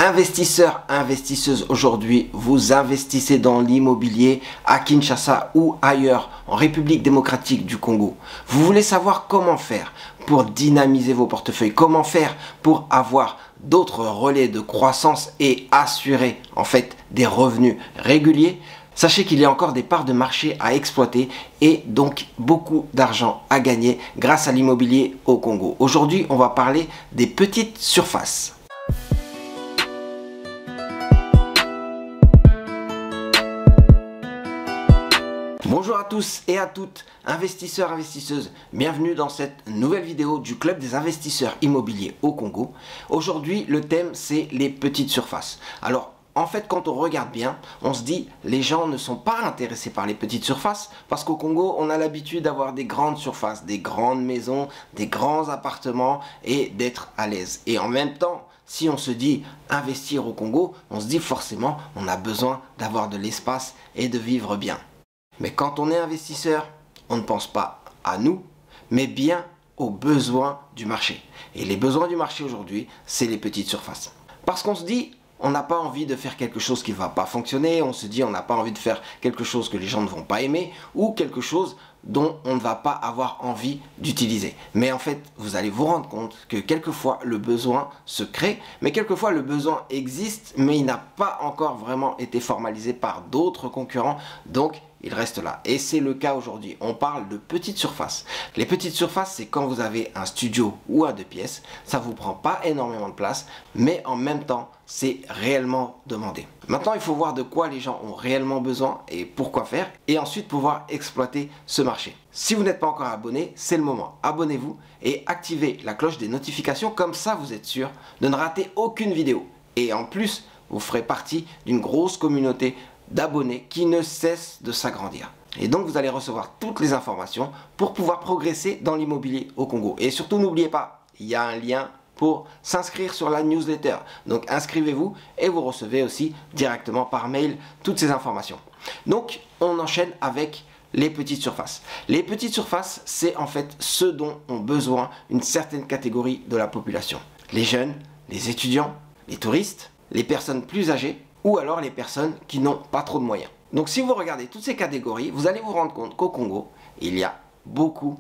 Investisseurs, investisseuses, aujourd'hui, vous investissez dans l'immobilier à Kinshasa ou ailleurs, en République démocratique du Congo. Vous voulez savoir comment faire pour dynamiser vos portefeuilles, comment faire pour avoir d'autres relais de croissance et assurer en fait des revenus réguliers. Sachez qu'il y a encore des parts de marché à exploiter et donc beaucoup d'argent à gagner grâce à l'immobilier au Congo. Aujourd'hui, on va parler des petites surfaces. Bonjour à tous et à toutes, investisseurs, investisseuses, bienvenue dans cette nouvelle vidéo du Club des investisseurs immobiliers au Congo. Aujourd'hui, le thème c'est les petites surfaces. Alors, en fait, quand on regarde bien, on se dit les gens ne sont pas intéressés par les petites surfaces parce qu'au Congo, on a l'habitude d'avoir des grandes surfaces, des grandes maisons, des grands appartements et d'être à l'aise. Et en même temps, si on se dit investir au Congo, on se dit forcément on a besoin d'avoir de l'espace et de vivre bien. Mais quand on est investisseur, on ne pense pas à nous, mais bien aux besoins du marché. Et les besoins du marché aujourd'hui, c'est les petites surfaces. Parce qu'on se dit, on n'a pas envie de faire quelque chose qui ne va pas fonctionner, on se dit on n'a pas envie de faire quelque chose que les gens ne vont pas aimer, ou quelque chose dont on ne va pas avoir envie d'utiliser. Mais en fait, vous allez vous rendre compte que quelquefois le besoin se crée, mais quelquefois le besoin existe, mais il n'a pas encore vraiment été formalisé par d'autres concurrents, donc il reste là. Et c'est le cas aujourd'hui. On parle de petites surfaces. Les petites surfaces, c'est quand vous avez un studio ou un 2 pièces. Ça ne vous prend pas énormément de place, mais en même temps, c'est réellement demandé. Maintenant, il faut voir de quoi les gens ont réellement besoin et pourquoi faire. Et ensuite, pouvoir exploiter ce marché. Si vous n'êtes pas encore abonné, c'est le moment. Abonnez-vous et activez la cloche des notifications. Comme ça, vous êtes sûr de ne rater aucune vidéo. Et en plus, vous ferez partie d'une grosse communauté d'abonnés qui ne cessent de s'agrandir. Et donc vous allez recevoir toutes les informations pour pouvoir progresser dans l'immobilier au Congo. Et surtout n'oubliez pas, il y a un lien pour s'inscrire sur la newsletter. Donc inscrivez-vous et vous recevez aussi directement par mail toutes ces informations. Donc on enchaîne avec les petites surfaces. Les petites surfaces, c'est en fait ce dont ont besoin une certaine catégorie de la population. Les jeunes, les étudiants, les touristes, les personnes plus âgées, ou alors les personnes qui n'ont pas trop de moyens. Donc si vous regardez toutes ces catégories, vous allez vous rendre compte qu'au Congo, il y a beaucoup,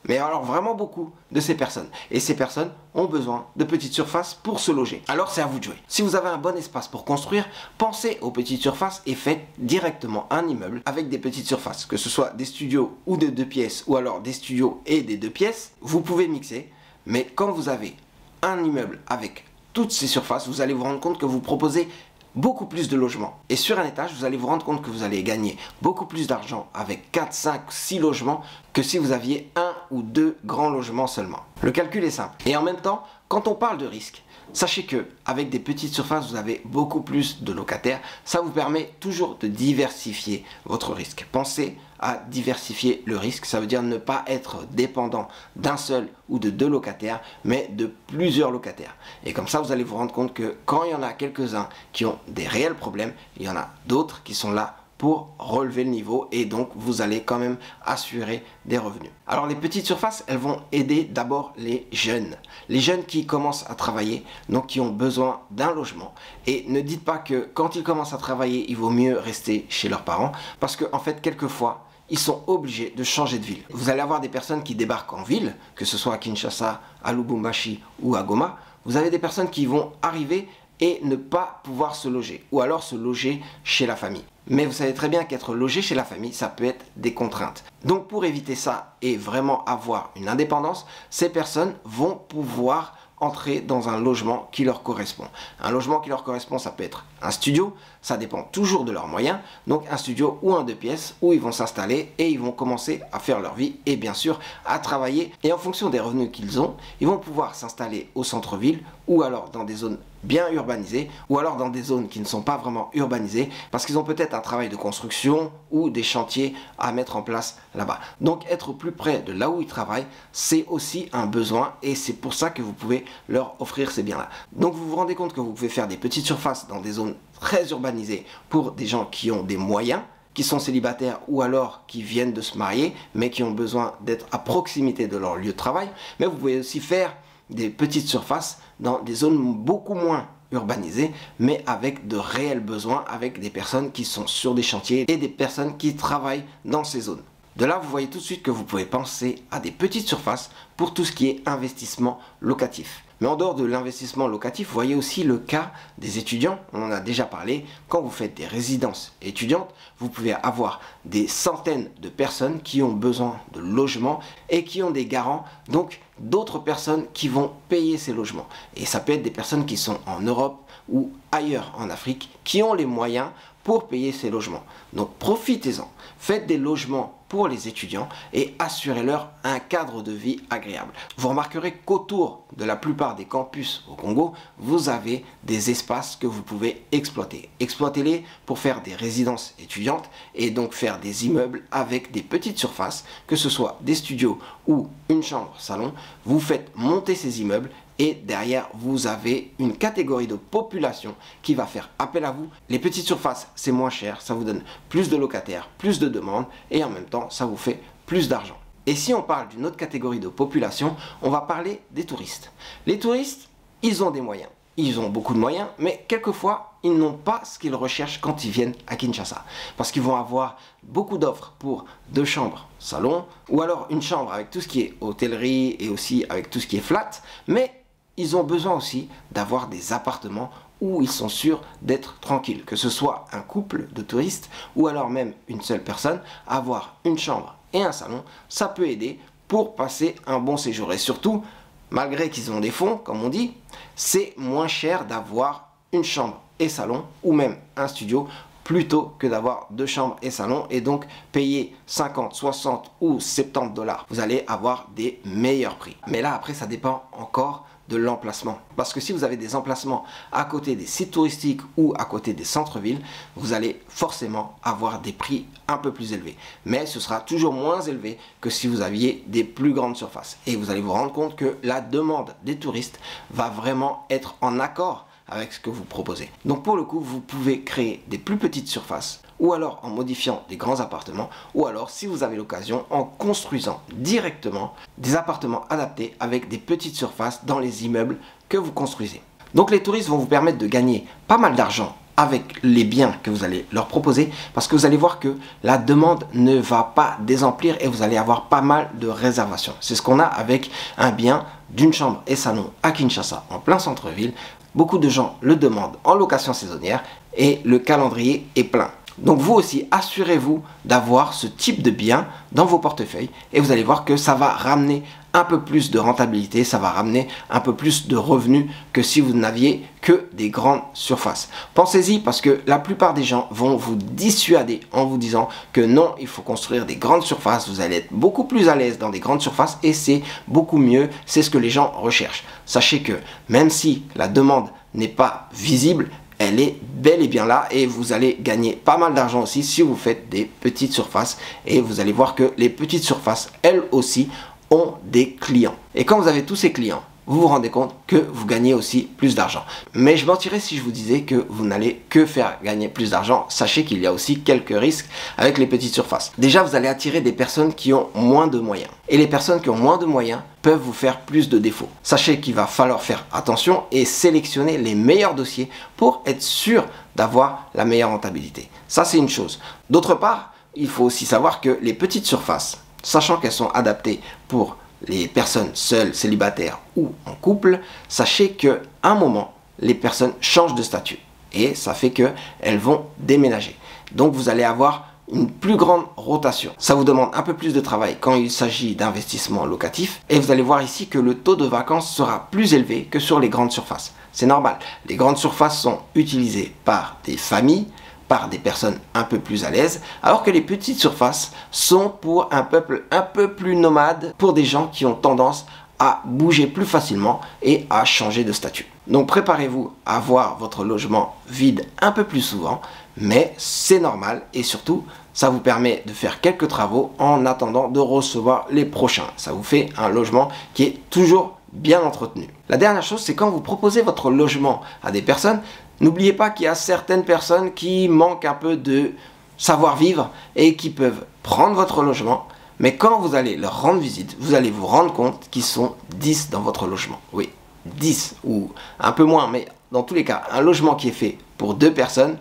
mais alors vraiment beaucoup de ces personnes. Et ces personnes ont besoin de petites surfaces pour se loger. Alors c'est à vous de jouer. Si vous avez un bon espace pour construire, pensez aux petites surfaces et faites directement un immeuble avec des petites surfaces. Que ce soit des studios ou des 2 pièces, ou alors des studios et des 2 pièces, vous pouvez mixer. Mais quand vous avez un immeuble avec toutes ces surfaces, vous allez vous rendre compte que vous proposez beaucoup plus de logements. Et sur un étage, vous allez vous rendre compte que vous allez gagner beaucoup plus d'argent avec 4, 5, 6 logements que si vous aviez 1 ou 2 grands logements seulement. Le calcul est simple. Et en même temps, quand on parle de risque, sachez que avec des petites surfaces, vous avez beaucoup plus de locataires. Ça vous permet toujours de diversifier votre risque. Pensez à diversifier le risque. Ça veut dire ne pas être dépendant d'un seul ou de 2 locataires, mais de plusieurs locataires. Et comme ça, vous allez vous rendre compte que quand il y en a quelques-uns qui ont des réels problèmes, il y en a d'autres qui sont là pour relever le niveau et donc vous allez quand même assurer des revenus. Alors les petites surfaces, elles vont aider d'abord les jeunes qui commencent à travailler, donc qui ont besoin d'un logement. Et ne dites pas que quand ils commencent à travailler, il vaut mieux rester chez leurs parents parce que en fait quelquefois, ils sont obligés de changer de ville. Vous allez avoir des personnes qui débarquent en ville, que ce soit à Kinshasa, à Lubumbashi ou à Goma. Vous avez des personnes qui vont arriver et ne pas pouvoir se loger, ou alors se loger chez la famille. Mais vous savez très bien qu'être logé chez la famille, ça peut être des contraintes. Donc pour éviter ça et vraiment avoir une indépendance, ces personnes vont pouvoir entrer dans un logement qui leur correspond. Un logement qui leur correspond, ça peut être un studio, ça dépend toujours de leurs moyens, donc un studio ou un 2 pièces où ils vont s'installer et ils vont commencer à faire leur vie et bien sûr à travailler. Et en fonction des revenus qu'ils ont, ils vont pouvoir s'installer au centre-ville ou alors dans des zones bien urbanisées ou alors dans des zones qui ne sont pas vraiment urbanisées parce qu'ils ont peut-être un travail de construction ou des chantiers à mettre en place là-bas. Donc être plus près de là où ils travaillent, c'est aussi un besoin et c'est pour ça que vous pouvez leur offrir ces biens-là. Donc vous vous rendez compte que vous pouvez faire des petites surfaces dans des zones très urbanisées pour des gens qui ont des moyens, qui sont célibataires ou alors qui viennent de se marier mais qui ont besoin d'être à proximité de leur lieu de travail. Mais vous pouvez aussi faire des petites surfaces dans des zones beaucoup moins urbanisés, mais avec de réels besoins, avec des personnes qui sont sur des chantiers et des personnes qui travaillent dans ces zones. De là, vous voyez tout de suite que vous pouvez penser à des petites surfaces pour tout ce qui est investissement locatif. Mais en dehors de l'investissement locatif, vous voyez aussi le cas des étudiants. On en a déjà parlé. Quand vous faites des résidences étudiantes, vous pouvez avoir des centaines de personnes qui ont besoin de logements et qui ont des garants, donc d'autres personnes qui vont payer ces logements. Et ça peut être des personnes qui sont en Europe ou ailleurs en Afrique, qui ont les moyens pour payer ces logements. Donc profitez-en, faites des logements pour les étudiants et assurez-leur un cadre de vie agréable. Vous remarquerez qu'autour de la plupart des campus au Congo, vous avez des espaces que vous pouvez exploiter. Exploitez-les pour faire des résidences étudiantes et donc faire des immeubles avec des petites surfaces, que ce soit des studios ou une chambre salon. Vous faites monter ces immeubles et derrière, vous avez une catégorie de population qui va faire appel à vous. Les petites surfaces, c'est moins cher, ça vous donne plus de locataires, plus de demandes et en même temps, ça vous fait plus d'argent. Et si on parle d'une autre catégorie de population, on va parler des touristes. Les touristes, ils ont des moyens. Ils ont beaucoup de moyens, mais quelquefois, ils n'ont pas ce qu'ils recherchent quand ils viennent à Kinshasa. Parce qu'ils vont avoir beaucoup d'offres pour 2 chambres, salon, ou alors une chambre avec tout ce qui est hôtellerie et aussi avec tout ce qui est flat, mais ils ont besoin aussi d'avoir des appartements où ils sont sûrs d'être tranquilles. Que ce soit un couple de touristes ou alors même une seule personne, avoir une chambre et un salon, ça peut aider pour passer un bon séjour. Et surtout, malgré qu'ils ont des fonds, comme on dit, c'est moins cher d'avoir une chambre et salon ou même un studio plutôt que d'avoir 2 chambres et salon et donc payer 50, 60 ou 70 $. Vous allez avoir des meilleurs prix. Mais là, après, ça dépend encore de l'emplacement. Parce que si vous avez des emplacements à côté des sites touristiques ou à côté des centres-villes, vous allez forcément avoir des prix un peu plus élevés. Mais ce sera toujours moins élevé que si vous aviez des plus grandes surfaces. Et vous allez vous rendre compte que la demande des touristes va vraiment être en accord avec ce que vous proposez. Donc pour le coup, vous pouvez créer des plus petites surfaces ou alors en modifiant des grands appartements ou alors si vous avez l'occasion en construisant directement des appartements adaptés avec des petites surfaces dans les immeubles que vous construisez. Donc les touristes vont vous permettre de gagner pas mal d'argent avec les biens que vous allez leur proposer parce que vous allez voir que la demande ne va pas désemplir et vous allez avoir pas mal de réservations. C'est ce qu'on a avec un bien d'une chambre et salon à Kinshasa en plein centre-ville. Beaucoup de gens le demandent en location saisonnière et le calendrier est plein. Donc vous aussi, assurez-vous d'avoir ce type de bien dans vos portefeuilles et vous allez voir que ça va ramener un peu plus de rentabilité, ça va ramener un peu plus de revenus que si vous n'aviez que des grandes surfaces. Pensez-y parce que la plupart des gens vont vous dissuader en vous disant que non, il faut construire des grandes surfaces, vous allez être beaucoup plus à l'aise dans des grandes surfaces et c'est beaucoup mieux, c'est ce que les gens recherchent. Sachez que même si la demande n'est pas visible, elle est bel et bien là et vous allez gagner pas mal d'argent aussi si vous faites des petites surfaces et vous allez voir que les petites surfaces, elles aussi, ont des clients. Et quand vous avez tous ces clients, vous vous rendez compte que vous gagnez aussi plus d'argent. Mais je mentirais si je vous disais que vous n'allez que faire gagner plus d'argent. Sachez qu'il y a aussi quelques risques avec les petites surfaces. Déjà, vous allez attirer des personnes qui ont moins de moyens. Et les personnes qui ont moins de moyens peuvent vous faire plus de défauts. Sachez qu'il va falloir faire attention et sélectionner les meilleurs dossiers pour être sûr d'avoir la meilleure rentabilité. Ça, c'est une chose. D'autre part, il faut aussi savoir que les petites surfaces, sachant qu'elles sont adaptées pour les personnes seules, célibataires ou en couple, sachez qu'à un moment, les personnes changent de statut. Et ça fait qu'elles vont déménager. Donc vous allez avoir une plus grande rotation. Ça vous demande un peu plus de travail quand il s'agit d'investissement locatif. Et vous allez voir ici que le taux de vacances sera plus élevé que sur les grandes surfaces. C'est normal. Les grandes surfaces sont utilisées par des familles, par des personnes un peu plus à l'aise, alors que les petites surfaces sont pour un peuple un peu plus nomade, pour des gens qui ont tendance à bouger plus facilement et à changer de statut. Donc préparez-vous à voir votre logement vide un peu plus souvent, mais c'est normal et surtout ça vous permet de faire quelques travaux en attendant de recevoir les prochains. Ça vous fait un logement qui est toujours bien entretenu. La dernière chose, c'est quand vous proposez votre logement à des personnes, n'oubliez pas qu'il y a certaines personnes qui manquent un peu de savoir-vivre et qui peuvent prendre votre logement, mais quand vous allez leur rendre visite, vous allez vous rendre compte qu'ils sont 10 dans votre logement. Oui, 10 ou un peu moins, mais dans tous les cas, un logement qui est fait pour 2 personnes,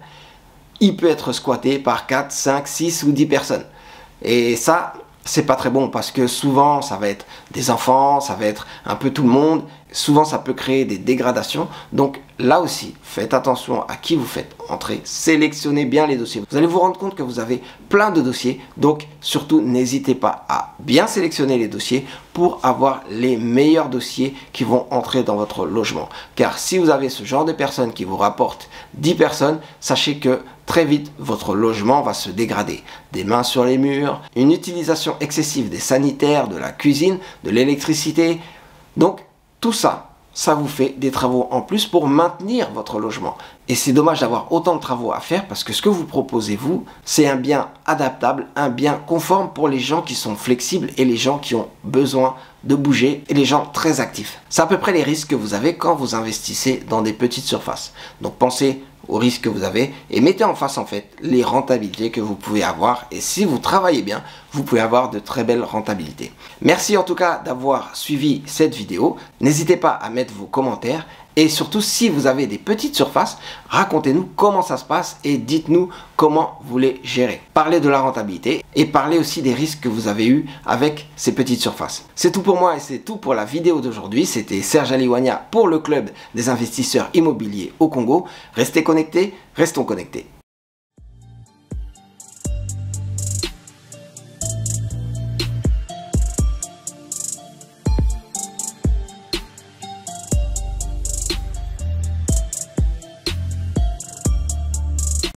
il peut être squatté par 4, 5, 6 ou 10 personnes. Et ça, c'est pas très bon parce que souvent ça va être des enfants, ça va être un peu tout le monde. Souvent ça peut créer des dégradations. Donc là aussi, faites attention à qui vous faites entrer. Sélectionnez bien les dossiers. Vous allez vous rendre compte que vous avez plein de dossiers. Donc surtout, n'hésitez pas à bien sélectionner les dossiers pour avoir les meilleurs dossiers qui vont entrer dans votre logement. Car si vous avez ce genre de personnes qui vous rapportent 10 personnes, sachez que très vite, votre logement va se dégrader. Des mains sur les murs, une utilisation excessive des sanitaires, de la cuisine, de l'électricité. Donc, tout ça, ça vous fait des travaux en plus pour maintenir votre logement. Et c'est dommage d'avoir autant de travaux à faire parce que ce que vous proposez, vous, c'est un bien adaptable, un bien conforme pour les gens qui sont flexibles et les gens qui ont besoin de bouger et les gens très actifs. C'est à peu près les risques que vous avez quand vous investissez dans des petites surfaces. Donc, pensez aux risques que vous avez et mettez en face en fait les rentabilités que vous pouvez avoir, et si vous travaillez bien, vous pouvez avoir de très belles rentabilités. Merci en tout cas d'avoir suivi cette vidéo. N'hésitez pas à mettre vos commentaires et surtout si vous avez des petites surfaces, racontez-nous comment ça se passe et dites-nous comment vous les gérez. Parlez de la rentabilité et parlez aussi des risques que vous avez eu avec ces petites surfaces. C'est tout pour moi et c'est tout pour la vidéo d'aujourd'hui. C'était Serge Aliwania pour le club des investisseurs immobiliers au Congo. Restez connectés, restons connectés.